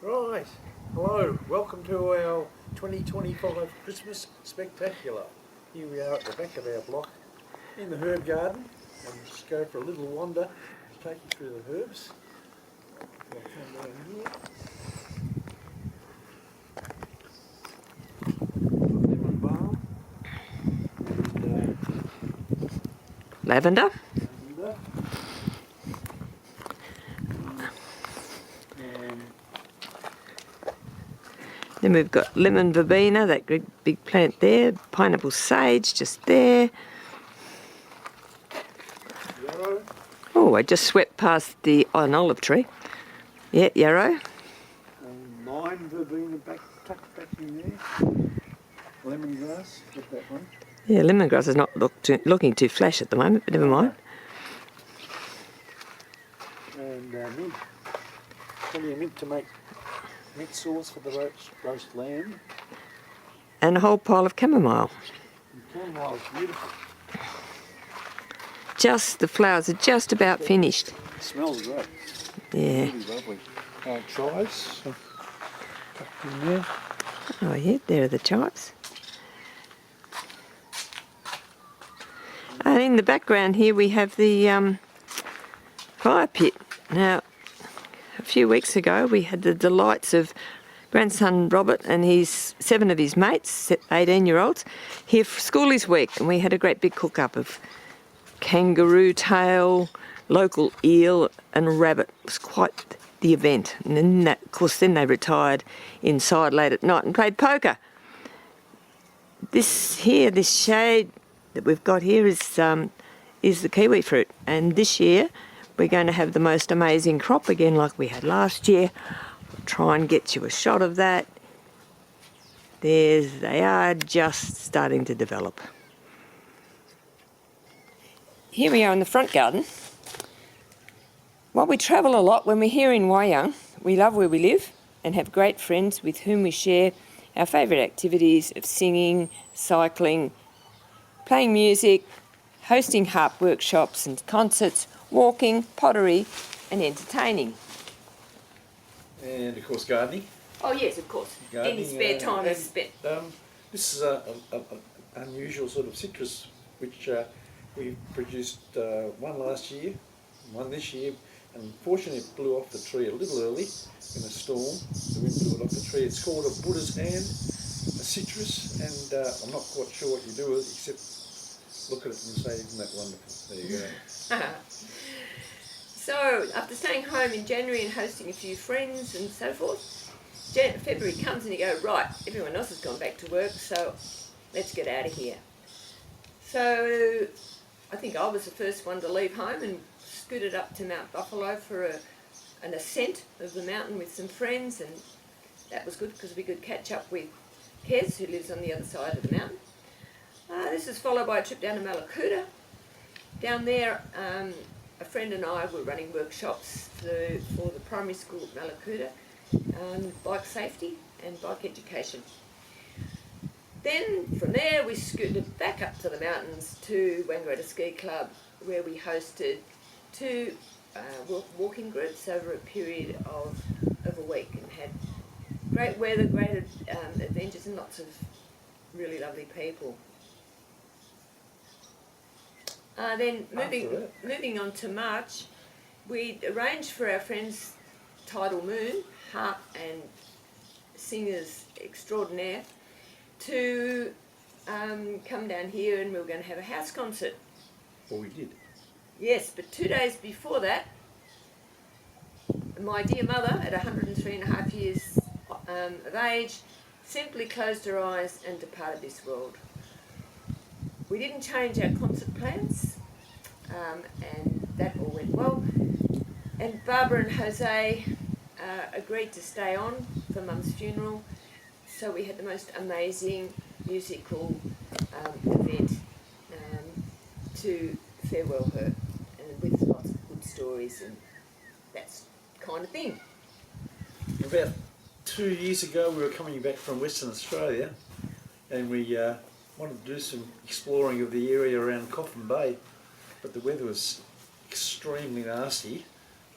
Right, hello, welcome to our 2025 Christmas Spectacular. Here we are at the back of our block in the herb garden. I'll just go for a little wander, take you through the herbs. I'll come down here. Lemon balm and Lavender. lavender. And Then we've got lemon verbena, that great big plant there. Pineapple sage just there. yarrow. Oh, I just swept past an olive tree. Yeah, yarrow. And lime verbena tucked back in there. Lemongrass, got that one. Yeah, lemongrass is not looking too flash at the moment, but never mind. And mint. Plenty of mint to make mint sauce for the roast lamb. And a whole pile of chamomile. And chamomile is beautiful. The flowers are just about finished. It smells great. Yeah. Really lovely. Chives tucked in there. Oh yeah, there are the chives. And in the background here we have the fire pit. Now, a few weeks ago we had the delights of grandson Robert and 7 of his mates, 18-year-olds, here for Schoolies Week, and we had a great big cook-up of kangaroo tail, local eel and rabbit. It was quite the event. And then then they retired inside late at night and played poker. This shade that we've got here is the kiwi fruit, and this year we're going to have the most amazing crop again like we had last year. I'll try and get you a shot of that. They are just starting to develop. Here we are in the front garden. While we travel a lot, when we're here in Wyong, we love where we live and have great friends with whom we share our favourite activities of singing, cycling, playing music, hosting harp workshops and concerts, walking, pottery and entertaining. And of course gardening. Oh yes, of course. Any spare time is spent. This is an unusual sort of citrus which we produced one last year, one this year, and unfortunately it blew off the tree a little early in a storm. The wind blew it off the tree. It's called a Buddha's hand, a citrus, and I'm not quite sure what you do with it except look at it and say, isn't that wonderful? There you go. So, after staying home in January and hosting a few friends and so forth, February comes and you go, right, everyone else has gone back to work, so let's get out of here. So, I think I was the first one to leave home and scooted up to Mount Buffalo for an ascent of the mountain with some friends, and that was good because we could catch up with Kez, who lives on the other side of the mountain. This is followed by a trip down to Malakuta. Down there, a friend and I were running workshops for the primary school at Malakuta on bike safety and bike education. Then from there we scooted back up to the mountains to Wangaratta Ski Club, where we hosted 2 walking groups over a period of a week and had great weather, great adventures and lots of really lovely people. Then moving on to March, we arranged for our friends Tidal Moon, harp and singers extraordinaire, to come down here, and we were going to have a house concert. Well, we did. Yes, but 2 days before that, my dear mother, at 103 and a half years of age, simply closed her eyes and departed this world. We didn't change our concert plans, and that all went well. And Barbara and Jose agreed to stay on for Mum's funeral, so we had the most amazing musical event to farewell her, and with lots of good stories and that kind of thing. About 2 years ago we were coming back from Western Australia, and we wanted to do some exploring of the area around Coffin Bay, but the weather was extremely nasty,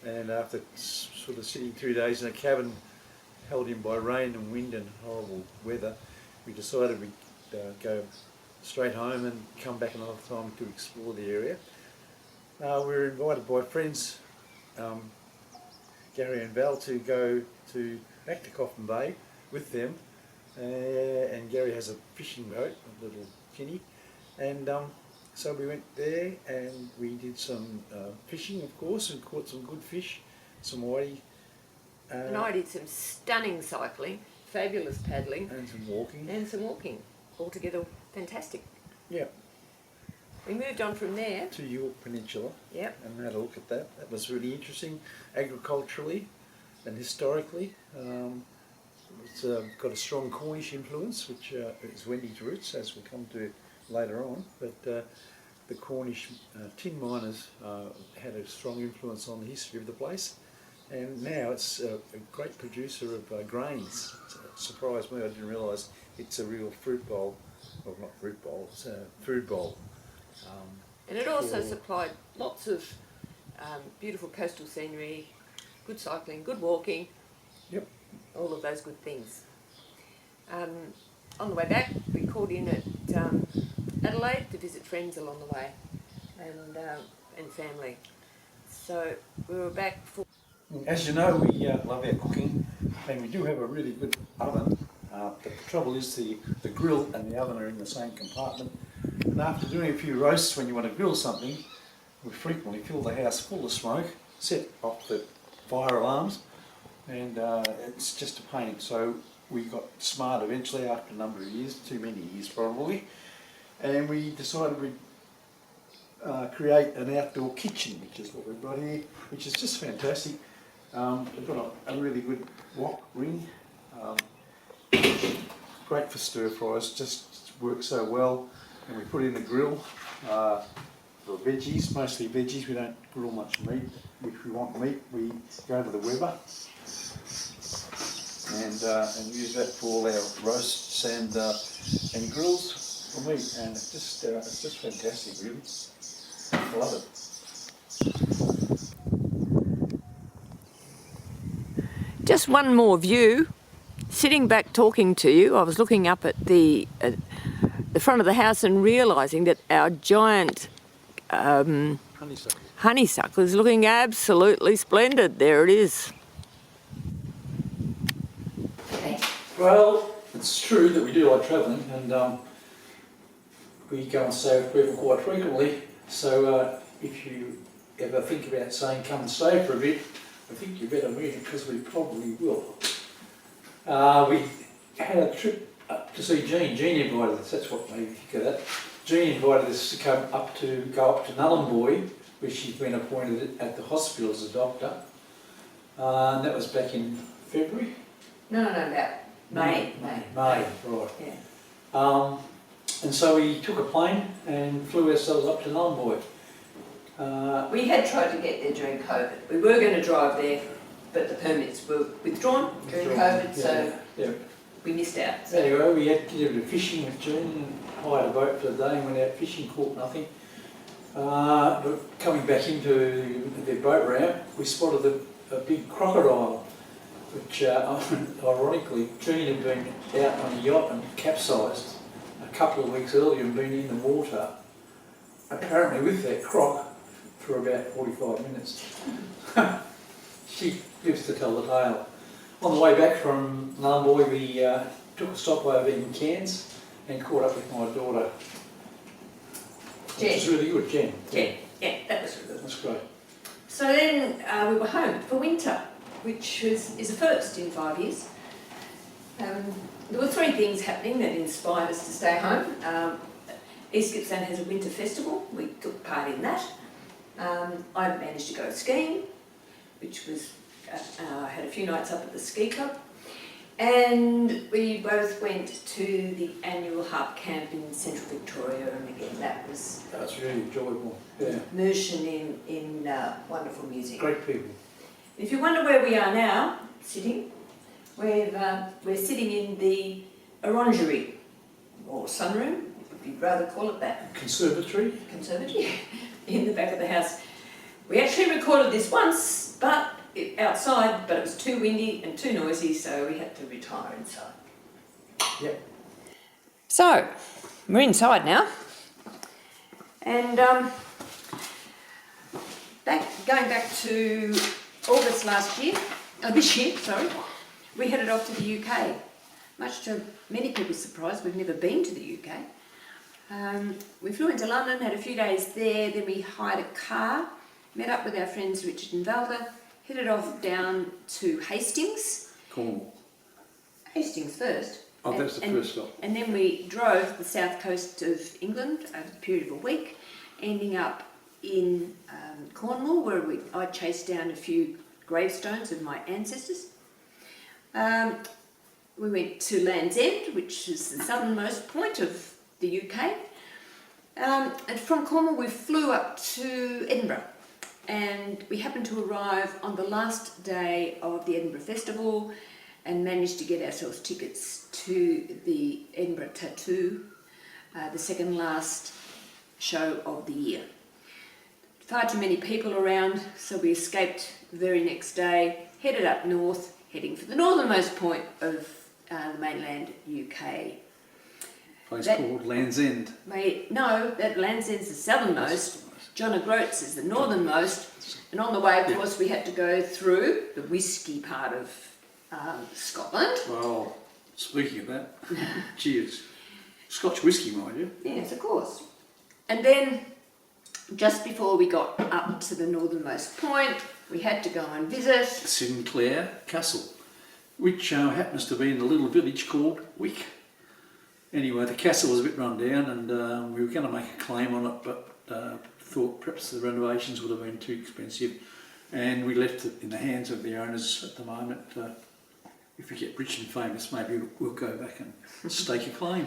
and after sort of sitting 2 days in a cabin held in by rain and wind and horrible weather, we decided we'd go straight home and come back another time to explore the area. We were invited by friends, Gary and Val, to go back to Coffin Bay with them, and Gary has a fishing boat, a little tinny, and so we went there and we did some fishing, of course, and caught some good fish, some whitey. And I did some stunning cycling, fabulous paddling. And some walking. And some walking. Altogether fantastic. Yeah. We moved on from there. To York Peninsula. Yep. And had a look at that. That was really interesting, agriculturally and historically. It's got a strong Cornish influence, which is Wendy's roots, as we'll come to later on. But the Cornish tin miners had a strong influence on the history of the place. And now it's a great producer of grains. It surprised me, I didn't realise it's a real fruit bowl. Well, not fruit bowl, it's a food bowl. And it also supplied lots of beautiful coastal scenery, good cycling, good walking. Yep. All of those good things. On the way back, we called in at Adelaide to visit friends along the way and family. So we were back for... As you know, we love our cooking, and we do have a really good oven. But the trouble is the grill and the oven are in the same compartment. And after doing a few roasts, when you want to grill something, we frequently fill the house full of smoke, set off the fire alarms, and it's just a pain. So we got smart eventually after a number of years, too many years probably, and we decided we'd create an outdoor kitchen, which is what we've got here, which is just fantastic. We've got a really good wok ring, great for stir fries, just works so well. And we put in the grill for veggies, mostly veggies. We don't grill much meat. If we want meat, we go to the Weber and use that for all our roasts and grills for meat. And it's just fantastic, really. I love it. Just one more view. Sitting back talking to you, I was looking up at the front of the house and realising that our giant honeysuckle is looking absolutely splendid. There it is. Well, it's true that we do like travelling, and we go and stay with people quite frequently. So if you ever think about saying come and stay for a bit, I think you better move, because we probably will. We had a trip up to see Jean. Jean invited us, that's what made me think of that. Jean invited us to go up to Nhulunbuy, where she's been appointed at the hospital as a doctor. And that was back in February? No, about May. May, right. Yeah. And so we took a plane and flew ourselves up to Nhulunbuy. We had tried to get there during COVID. We were going to drive there, but the permits were withdrawn during COVID, so we missed out. So. Anyway, we had to do a bit of fishing with Jean and hired a boat for the day and went out fishing, caught nothing. But coming back into the boat ramp, we spotted a big crocodile, which ironically, Jean had been out on a yacht and capsized a couple of weeks earlier and been in the water, apparently with that croc, for about 45 minutes. She used to tell the tale. On the way back from Nhulunbuy, we took a stopover in Cairns and caught up with my daughter. Jen. Which was really good, Jen. Yeah, that was really good. That's great. So then we were home for winter, which is a first in 5 years. There were three things happening that inspired us to stay home. East Gippsland has a winter festival. We took part in that. I managed to go skiing, which was, had a few nights up at the ski club. And we both went to the annual Harp Camp in Central Victoria, and again that was really enjoyable. Yeah. immersion in wonderful music. Great people. If you wonder where we are now, sitting, we're sitting in the orangery, or sunroom, if you'd rather call it that. Conservatory. Conservatory, in the back of the house. We actually recorded this once, but outside, but it was too windy and too noisy, so we had to retire inside. Yep. So, we're inside now, and going back to August this year, we headed off to the UK. Much to many people's surprise, we've never been to the UK. We flew into London, had a few days there, then we hired a car, met up with our friends Richard and Valda, headed off down to Hastings. Cornwall. Hastings first. Oh, that's the first stop. And then we drove the south coast of England over the period of a week, ending up in Cornwall, where I chased down a few gravestones of my ancestors. We went to Land's End, which is the southernmost point of the UK. And from Cornwall we flew up to Edinburgh, and we happened to arrive on the last day of the Edinburgh Festival and managed to get ourselves tickets to the Edinburgh Tattoo, the second last show of the year. Far too many people around, so we escaped the very next day, headed up north, heading for the northernmost point of the mainland UK. Place called Land's End. That Land's End's the southernmost. John O'Groats is the northernmost, and on the way, of course, we had to go through the whisky part of Scotland. Well, speaking of that, cheers. Scotch whisky, mind you. Yes, of course. And then, just before we got up to the northernmost point, we had to go and visit Sinclair Castle, which happens to be in a little village called Wick. Anyway, the castle was a bit run down, and we were going to make a claim on it, but thought perhaps the renovations would have been too expensive, and we left it in the hands of the owners at the moment. If we get rich and famous, maybe we'll go back and stake a claim.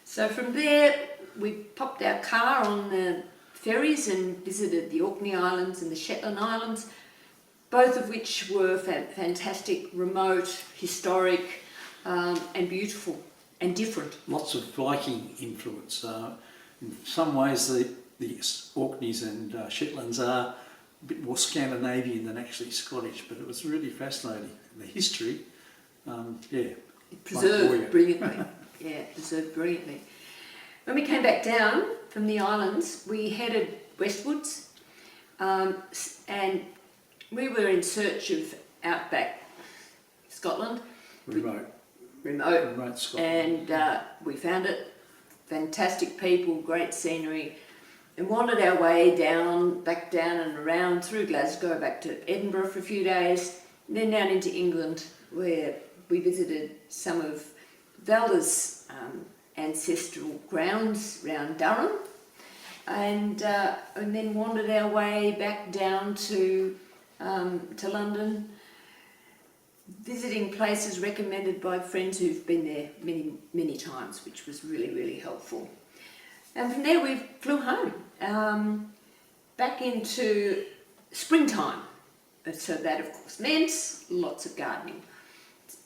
So from there, we popped our car on the ferries and visited the Orkney Islands and the Shetland Islands, both of which were fantastic, remote, historic, and beautiful and different. Lots of Viking influence. In some ways, the Orkneys and Shetlands are a bit more Scandinavian than actually Scottish, but it was really fascinating. The history, Preserved brilliantly. Preserved brilliantly. When we came back down from the islands, we headed westwards, and we were in search of outback Scotland. Remote And Scotland. we found it. Fantastic people, great scenery, and wandered our way back down and around through Glasgow, back to Edinburgh for a few days, and then down into England, where we visited some of Valda's ancestral grounds around Durham, and then wandered our way back down to London, visiting places recommended by friends who've been there many, many times, which was really, really helpful. And from there we flew home, back into springtime. So that, of course, meant lots of gardening.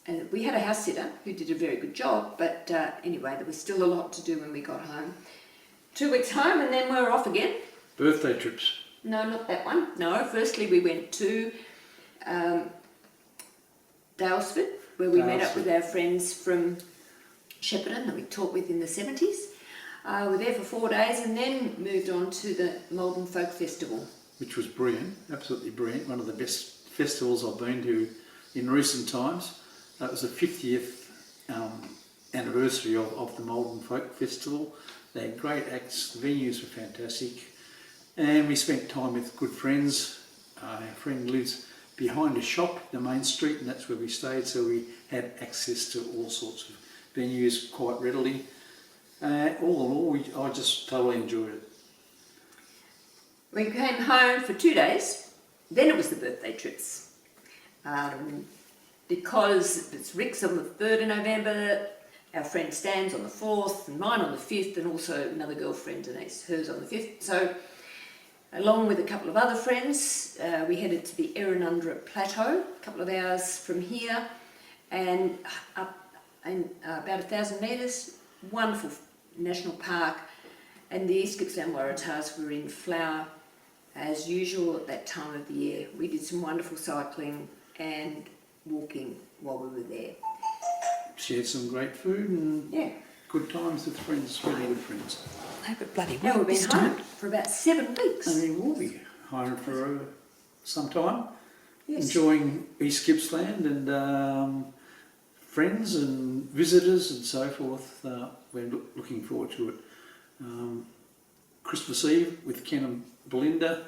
And we had a house sitter who did a very good job, but anyway, there was still a lot to do when we got home. 2 weeks home, and then we were off again. Birthday trips. No, not that one. No, firstly we went to Daylesford, where we met up with our friends from Shepparton that we taught with in the 70s. We were there for 4 days and then moved on to the Melbourne Folk Festival. Which was brilliant, absolutely brilliant. One of the best festivals I've been to in recent times. That was the 50th anniversary of the Melbourne Folk Festival. They had great acts, the venues were fantastic, and we spent time with good friends. Our friend lives behind a shop, the main street, and that's where we stayed, so we had access to all sorts of venues quite readily. All in all, I just totally enjoyed it. We came home for 2 days, then it was the birthday trips. Because it's Rick's on the 3rd of November, our friend Stan's on the 4th, and mine on the 5th, and also another girlfriend, Denise, hers on the 5th. So, along with a couple of other friends, we headed to the Errinundra Plateau, a couple of hours from here, and up and about 1,000 metres, wonderful national park, and the East Gippsland Waratahs were in flower, as usual at that time of the year. We did some wonderful cycling and walking while we were there. Shared some great food and Yeah. good times with friends, really good friends. No, but bloody Now well we've this been home time. for about 7 weeks. And we will be home for some time, Yes. enjoying East Gippsland and friends and visitors and so forth. We're looking forward to it. Christmas Eve with Ken and Belinda,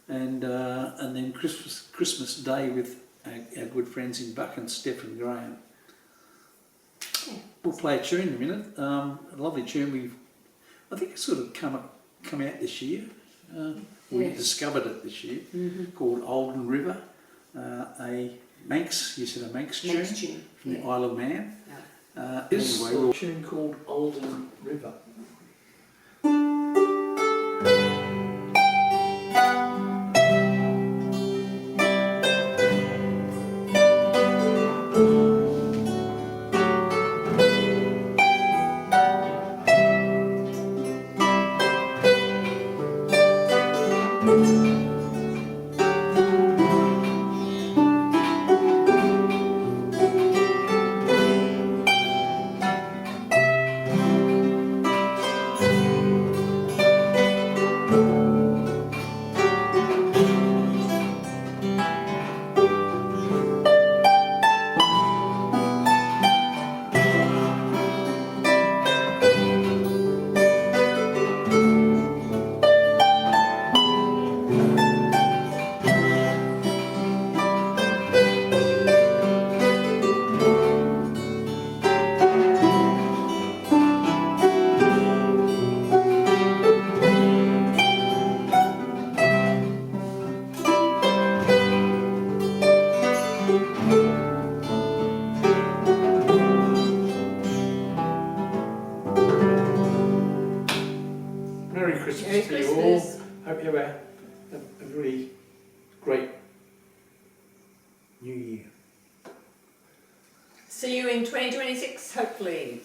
and then Christmas Day with our good friends in Buchan, Steph and Graham. Yeah. We'll play a tune in a minute. A lovely tune. I think it's sort of come out this year. We Yes. discovered it this year, called Olden River. A Manx, you said a Manx tune, Manx tune, from the yeah. Isle of Man. This Anyway, a tune called Olden River. Merry Christmas Merry to you Christmas. all. Hope you have a really great New Year. See you in 2026, hopefully.